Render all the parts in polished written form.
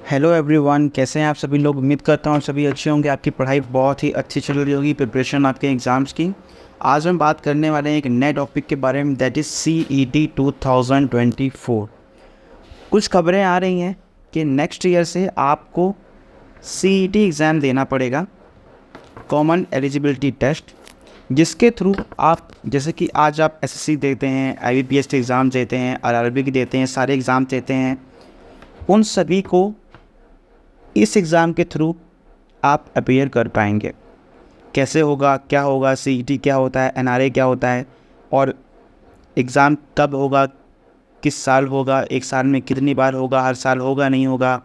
Hello everyone, कैसे हैं आप सभी लोग। उम्मीद करता हूँ सभी अच्छे होंगे। आपकी पढ़ाई बहुत ही अच्छी चल रही होगी, प्रिपरेशन आपके एग्ज़ाम्स की। आज हम बात करने वाले हैं एक नए टॉपिक के बारे में, दैट इज़ CET 2024। कुछ खबरें आ रही हैं कि नेक्स्ट ईयर से आपको CET एग्ज़ाम देना पड़ेगा, कॉमन एलिजिबिलिटी टेस्ट, जिसके थ्रू आप, जैसे कि आज आप SSC देते हैं, IBPS के एग्ज़ाम देते हैं, RRB की देते हैं, सारे एग्ज़ाम देते हैं, उन सभी को इस एग्ज़ाम के थ्रू आप अपीयर कर पाएंगे। कैसे होगा, क्या होगा, CET क्या होता है, NRA क्या होता है, और एग्ज़ाम कब होगा, किस साल होगा, एक साल में कितनी बार होगा, हर साल होगा नहीं होगा,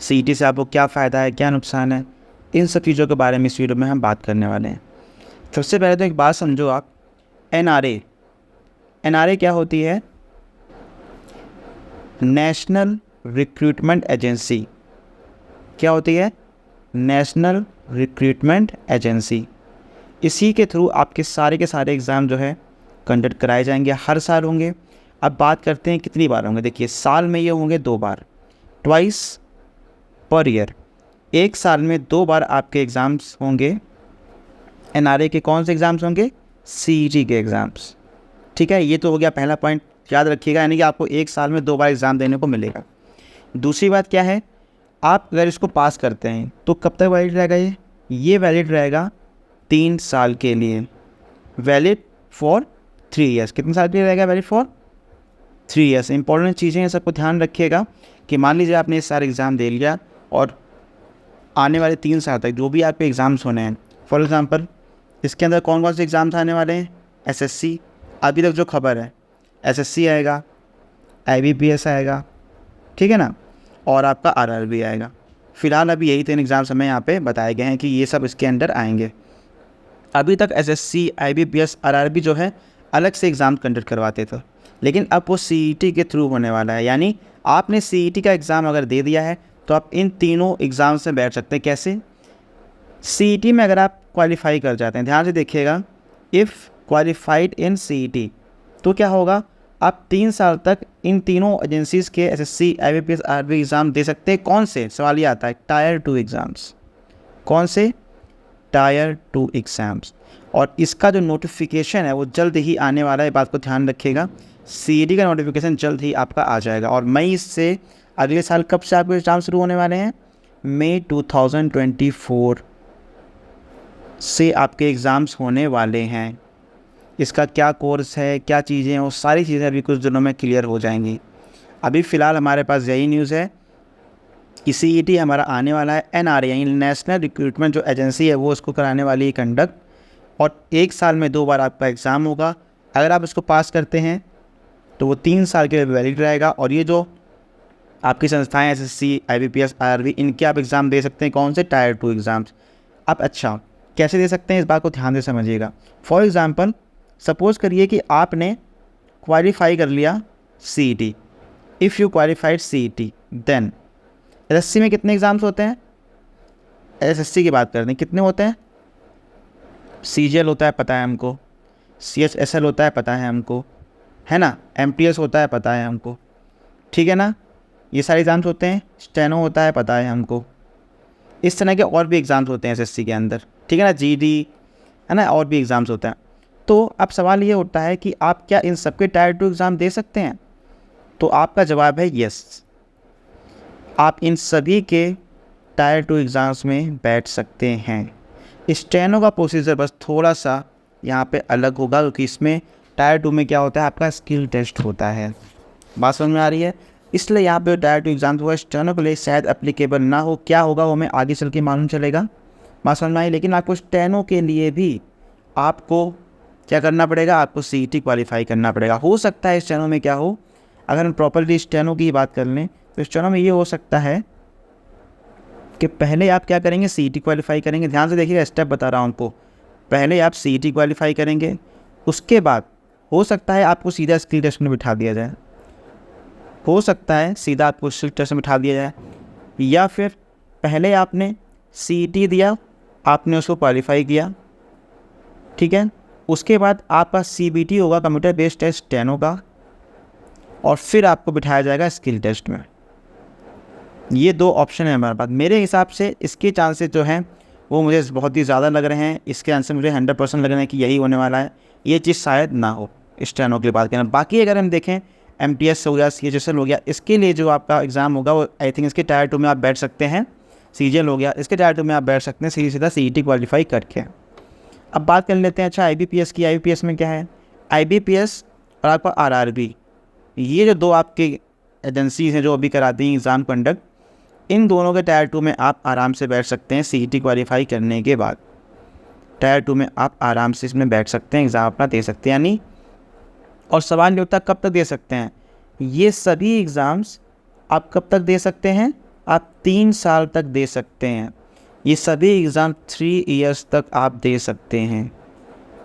CET से आपको क्या फ़ायदा है, क्या नुकसान है, इन सब चीज़ों के बारे में इस वीडियो में हम बात करने वाले हैं। सबसे पहले तो एक बात समझो आप, NRA क्या होती है? National recruitment agency. क्या होती है? National recruitment agency. इसी के थ्रू आपके सारे के सारे एग्ज़ाम जो है कंडक्ट कराए जाएंगे, हर साल होंगे। अब बात करते हैं कितनी बार होंगे। देखिए, साल में ये होंगे 2 बार, ट्वाइस पर ईयर। एक साल में 2 बार आपके एग्ज़ाम्स होंगे। NRA के कौन से एग्ज़ाम्स होंगे? CET के एग्ज़ाम्स। ठीक है, ये तो हो गया पहला पॉइंट, याद रखिएगा, यानी कि आपको एक साल में 2 बार एग्ज़ाम देने को मिलेगा। दूसरी बात क्या है, आप अगर इसको पास करते हैं तो कब तक वैलिड रहेगा? ये वैलिड रहेगा 3 साल के लिए, वैलिड फॉर 3 ईयर्स। कितने साल के लिए रहेगा? Valid for 3 years. इंपॉर्टेंट चीज़ें हैं, सबको ध्यान रखिएगा कि मान लीजिए आपने इस साल एग्ज़ाम दे लिया और आने वाले 3 साल तक जो भी आपके एग्ज़ाम्स होने हैं, फॉर एग्ज़ाम्पल इसके अंदर कौन कौन से एग्ज़ाम्स आने वाले हैं? SSC, अभी तक जो खबर है, SSC आएगा, IBPS आएगा, ठीक है ना, और आपका RRB आएगा। फ़िलहाल अभी यही 3 एग्ज़ाम्स हमें यहाँ पे बताए गए हैं कि ये सब इसके अंदर आएंगे। अभी तक SSC, IBPS, RRB जो है अलग से एग्ज़ाम कंडक्ट करवाते थे, लेकिन अब वो CET के थ्रू होने वाला है। यानी आपने CET का एग्ज़ाम अगर दे दिया है तो आप इन तीनों एग्ज़ाम्स में बैठ सकते हैं। कैसे? CET में अगर आप क्वालिफाई कर जाते हैं, ध्यान से देखिएगा, इफ़ क्वालिफाइड इन CET, तो क्या होगा, आप 3 साल तक इन तीनों एजेंसीज़ के SSC, IBPS, RRB एग्ज़ाम दे सकते हैं। कौन से? सवाल ये आता है, टायर 2 एग्ज़ाम्स। कौन से? Tyre 2 exams. और इसका जो नोटिफिकेशन है वो जल्द ही आने वाला है, बात को ध्यान रखिएगा। CET का नोटिफिकेशन जल्द ही आपका आ जाएगा। और मई से अगले साल कब से आपके एग्ज़ाम शुरू होने वाले हैं? मई 2024 से आपके एग्ज़ाम्स होने वाले हैं। इसका क्या कोर्स है, क्या चीज़ें हैं, वो सारी चीज़ें अभी कुछ दिनों में क्लियर हो जाएंगी। अभी फ़िलहाल हमारे पास यही न्यूज़ है कि CET हमारा आने वाला है। NRA यानी नेशनल रिक्रूटमेंट जो एजेंसी है वो इसको कराने वाली है कंडक्ट, और एक साल में 2 बार आपका एग्ज़ाम होगा। अगर आप इसको पास करते हैं तो वो 3 साल के लिए वैलिड रहेगा। और ये जो आपकी संस्थाएं SSC, IBPS, RRB, इनके आप एग्ज़ाम दे सकते हैं। कौन से? Tyre 2 exams. अब अच्छा, कैसे दे सकते हैं, इस बात को ध्यान से समझिएगा। फॉर एग्ज़ाम्पल, सपोज़ करिए कि आपने क्वालिफाई कर लिया CET। If you qualified CET, then SSC में कितने एग्ज़ाम्स होते हैं? SSC की बात करते हैं, कितने होते हैं? CGL होता है, पता है हमको। CHSL होता है, पता है हमको, है ना। MTS होता है, पता है हमको, ठीक है ना। ये सारे एग्ज़ाम्स होते हैं। स्टेनो होता है, पता है हमको। इस तरह के और भी एग्ज़ाम्स होते हैं SSC के अंदर, ठीक है ना। GD, है ना, और भी एग्ज़ाम्स होते हैं। तो अब सवाल ये उठता है कि आप क्या इन सबके टायर 2 एग्ज़ाम दे सकते हैं? तो आपका जवाब है यस, आप इन सभी के टायर 2 एग्ज़ाम्स में बैठ सकते हैं। स्टेनो का प्रोसीजर बस थोड़ा सा यहाँ पे अलग होगा, क्योंकि इसमें टायर 2 में क्या होता है, आपका स्किल टेस्ट होता है। बात समझ में आ रही है? इसलिए यहाँ पे टायर 2 एग्ज़ाम हुआ, स्टेनो के लिए शायद एप्लीकेबल ना हो। क्या होगा वो हमें आगे चल के मालूम चलेगा। बात समझ में आई? लेकिन आपको स्टेनो के लिए भी आपको क्या करना पड़ेगा? आपको CET क्वालिफाई करना पड़ेगा। हो सकता है स्टेनो में क्या हो, अगर हम प्रॉपरली स्टेनो की बात कर लें तो स्टेनो में ये हो सकता है कि पहले आप क्या करेंगे? CET क्वालिफाई करेंगे। ध्यान से देखिएगा, स्टेप बता रहा हूँ आपको। पहले आप CET क्वालिफाई करेंगे, उसके बाद हो सकता है आपको सीधा स्किल टेस्ट में बिठा दिया जाए, हो सकता है सीधा आपको स्किल टेस्ट में बिठा दिया जाए, या फिर पहले आपने CET दिया, आपने उसको क्वालिफाई किया, ठीक है, उसके बाद आपका CBT होगा, कंप्यूटर बेस्ड टेस्ट स्टेनो का, और फिर आपको बिठाया जाएगा स्किल टेस्ट में। ये 2 ऑप्शन है हमारे पास। मेरे हिसाब से इसके चांसेस जो हैं वो मुझे बहुत ही ज़्यादा लग रहे हैं। इसके आंसर मुझे 100% लग रहे हैं कि यही होने वाला है। ये चीज़ शायद ना हो स्टेनो की बात करें। बाकी अगर हम देखें MTS हो गया, CHSL हो गया, इसके लिए जो आपका एग्ज़ाम होगा वो आई थिंक इसके टायर 2 में आप बैठ सकते हैं। CGL हो गया, इसके टायर 2 में आप बैठ सकते हैं सीधा CET क्वालिफाई करके। अब बात कर लेते हैं अच्छा IBPS की। IBPS में क्या है, IBPS और आपका RRB, ये जो 2 आपकी एजेंसीज हैं जो अभी कराती हैं एग्ज़ाम कंडक्ट, इन दोनों के टायर 2 में आप आराम से बैठ सकते हैं CET क्वालिफाई करने के बाद। टायर 2 में आप आराम से इसमें बैठ सकते हैं, एग्ज़ाम अपना दे सकते हैं यानी। और सवाल ये होता है कब तक दे सकते हैं, ये सभी एग्ज़ाम्स आप कब तक दे सकते हैं, आप 3 साल तक दे सकते हैं। ये सभी एग्ज़ाम 3 इयर्स तक आप दे सकते हैं,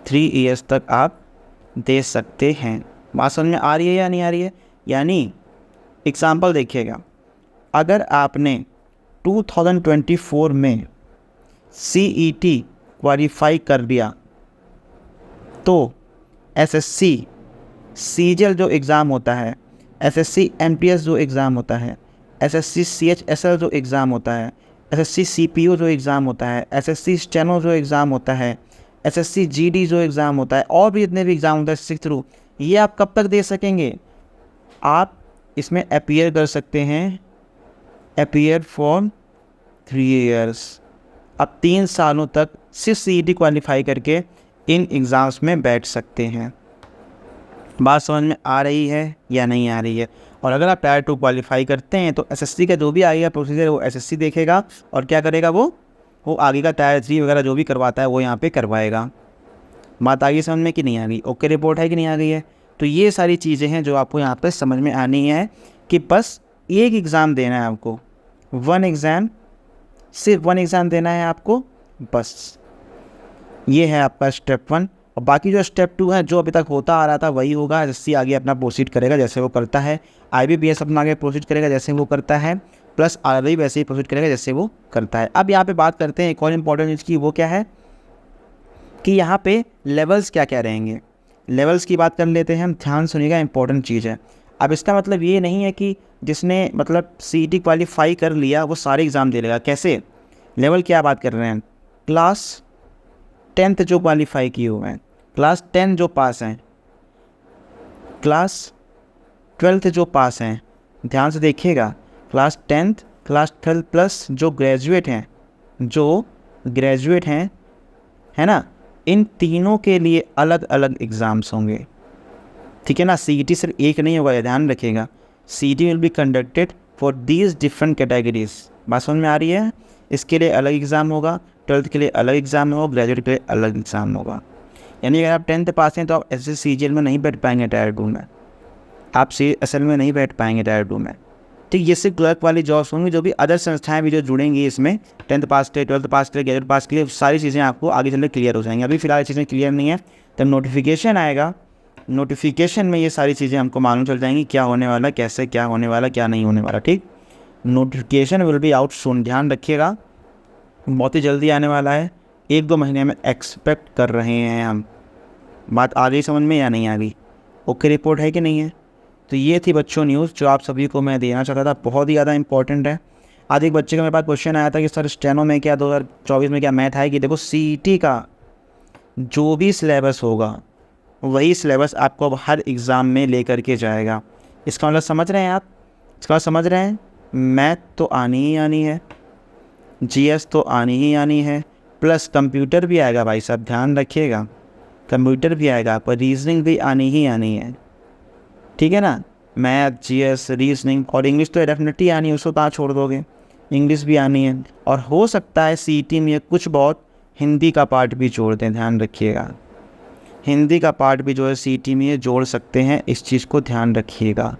3 इयर्स तक आप दे सकते हैं। बात समझ में आ रही है या नहीं आ रही है? यानी एग्ज़ाम्पल देखिएगा, अगर आपने 2024 में CET क्वालिफाई कर लिया तो SSC CGL जो एग्ज़ाम होता है, SSC MTS जो एग्ज़ाम होता है, SSC CHSL जो एग्ज़ाम होता है, SSC CPO जो एग्ज़ाम होता है, SSC स्टेनो जो एग्ज़ाम होता है, SSC GD जो एग्ज़ाम होता है, और भी जितने भी एग्ज़ाम होता है SSC थ्रू, ये आप कब तक दे सकेंगे? आप इसमें अपीयर कर सकते हैं, अपीयर फॉर 3 इयर्स। अब 3 सालों तक सिर्फ CET क्वालिफाई करके इन एग्ज़ाम्स में बैठ सकते हैं। बात समझ में आ रही है या नहीं आ रही है? और अगर आप टायर 2 क्वालिफाई करते हैं तो SSC का जो भी आगे का प्रोसीजर वो SSC देखेगा और क्या करेगा, वो आगे का टायर 3 वगैरह जो भी करवाता है वो यहाँ पे करवाएगा। बात आ गई समझ में कि नहीं आ गई? ओके रिपोर्ट है कि नहीं आ गई है? तो ये सारी चीज़ें हैं जो आपको यहाँ पर समझ में आनी है कि बस एक एग्ज़ाम देना है आपको, 1 एग्ज़ाम, सिर्फ 1 एग्ज़ाम देना है आपको बस। ये है आपका स्टेप 1। और बाकी जो स्टेप 2 है जो अभी तक होता आ रहा था वही होगा। SSC आगे अपना प्रोसीड करेगा जैसे वो करता है, IBPS अपना आगे प्रोसीड करेगा जैसे वो करता है, प्लस RRB वैसे ही प्रोसीड करेगा जैसे वो करता है। अब यहाँ पे बात करते हैं एक और इम्पॉर्टेंट चीज़ की, वो क्या है कि यहाँ पे लेवल्स क्या क्या रहेंगे। लेवल्स की बात कर लेते हैं हम, ध्यान सुनिएगा, इंपॉर्टेंट चीज़ है। अब इसका मतलब ये नहीं है कि जिसने मतलब CET क्वालिफाई कर लिया वो सारे एग्ज़ाम दे लेगा। कैसे? लेवल क्या बात कर रहे हैं, क्लास 10th जो क्वालिफाई किए हुए हैं, क्लास 10 जो पास हैं, क्लास 12th जो पास हैं, ध्यान से देखिएगा, क्लास 10th, क्लास 12 प्लस जो ग्रेजुएट हैं, है ना, इन तीनों के लिए अलग अलग एग्ज़ाम्स होंगे, ठीक है ना। CET सिर्फ एक नहीं होगा, ध्यान रखिएगा। CET will be conducted for these different categories. बात समझ में आ रही है? इसके लिए अलग एग्ज़ाम होगा, 12th के लिए अलग एग्ज़ाम होगा, ग्रेजुएट के लिए अलग एग्ज़ाम होगा। यानी अगर आप 10th पास हैं तो आप SSC CGL में नहीं बैठ पाएंगे टायर 2 में, आप CHSL में नहीं बैठ पाएंगे टायर 2 में, ठीक। ये सिर्फ क्लर्क वाली जॉब्स होंगी, जो भी अदर संस्थाएं भी जो जुड़ेंगी इसमें, 10th पास के, 12th पास के, ग्रेजुएट पास के लिए, सारी चीज़ें आपको आगे चलकर क्लियर हो जाएंगी। अभी फ़िलहाल चीज़ें क्लियर नहीं है, तब नोटिफिकेशन आएगा, नोटिफिकेशन में ये सारी चीज़ें हमको मालूम चल जाएंगी क्या होने वाला, कैसे क्या होने वाला, क्या नहीं होने वाला, ठीक। Notification will be out soon, ध्यान रखिएगा, बहुत ही जल्दी आने वाला है, 1-2 महीने में एक्सपेक्ट कर रहे हैं हम। बात आ गई समझ में या नहीं आ गई? ओके रिपोर्ट है कि नहीं है? तो ये थी बच्चों न्यूज़ जो आप सभी को मैं देना चाहता था, बहुत ही ज़्यादा इंपॉर्टेंट है। आज एक बच्चे का मेरे पास क्वेश्चन आया था कि सर स्टेनो में क्या 2024 में क्या मैथ है कि देखो CET का जो भी सिलेबस होगा वही सिलेबस आपको अब हर एग्ज़ाम में लेकर के जाएगा। इसका मतलब समझ रहे हैं आप? इसका समझ रहे हैं, मैथ तो आनी ही आनी है, GS तो आनी ही आनी है, प्लस कंप्यूटर भी आएगा भाई साहब, ध्यान रखिएगा, कंप्यूटर भी आएगा, पर रीजनिंग भी आनी ही आनी है, ठीक है ना। मैथ, GS, रीजनिंग और इंग्लिश तो डेफिनेटली आनी है, उसको कहाँ छोड़ दोगे, इंग्लिश भी आनी है। और हो सकता है CET में कुछ बहुत हिंदी का पार्ट भी जोड़ दें, ध्यान रखिएगा, हिंदी का पार्ट भी जो है CET में ये जोड़ सकते हैं, इस चीज़ को ध्यान रखिएगा।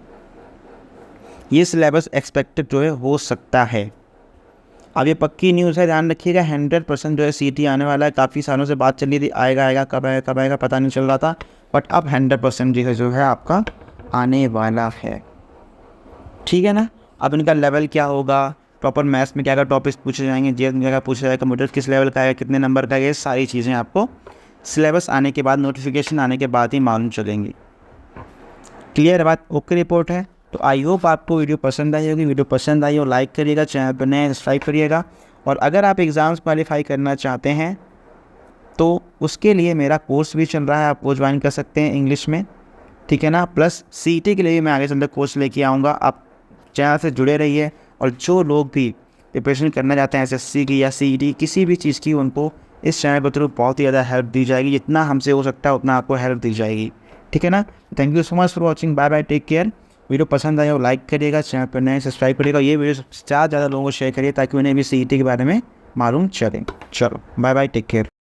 ये सिलेबस एक्सपेक्टेड जो है हो सकता है, अब ये पक्की न्यूज़ है, ध्यान रखिएगा। 100% जो है CET आने वाला है। काफ़ी सालों से बात चली थी आएगा कब आएगा पता नहीं चल रहा था, बट अब 100% जो है आपका आने वाला है, ठीक है ना। अब इनका लेवल क्या होगा, प्रॉपर मैथ्स में क्या क्या टॉपिक्स पूछे जाएंगे, GS में क्या क्या पूछा जाएगा, कंप्यूटर किस लेवल का है, कितने नंबर का है, ये सारी चीज़ें आपको सिलेबस आने के बाद, नोटिफिकेशन आने के बाद ही मालूम चलेंगी। क्लियर बात? ओके रिपोर्ट है। तो आई होप आपको वीडियो पसंद आई होगी। वीडियो पसंद आई हो लाइक करिएगा, चैनल पर नए सब्सक्राइब करिएगा। और अगर आप एग्ज़ाम्स क्वालिफाई करना चाहते हैं तो उसके लिए मेरा कोर्स भी चल रहा है, आप वो ज्वाइन कर सकते हैं इंग्लिश में, ठीक है ना। प्लस CET के लिए भी मैं आगे चलकर कोर्स लेके आऊँगा। आप चैनल से जुड़े रहिए और जो लोग भी प्रिपरेशन करना चाहते हैं SSC की या CET किसी भी चीज़ की, उनको इस चैनल के थ्रू बहुत ही ज़्यादा हेल्प दी जाएगी। जितना हमसे हो सकता है उतना आपको हेल्प दी जाएगी, ठीक है ना। Thank you so much for watching. Bye bye, take care. Video पसंद आया हो लाइक करिएगा, चैनल पर नए सब्सक्राइब करिएगा। ये वीडियो ज़्यादा लोगों को शेयर करिए ताकि उन्हें भी CET के बारे में मालूम चले। चलो बाय बाय, टेक केयर।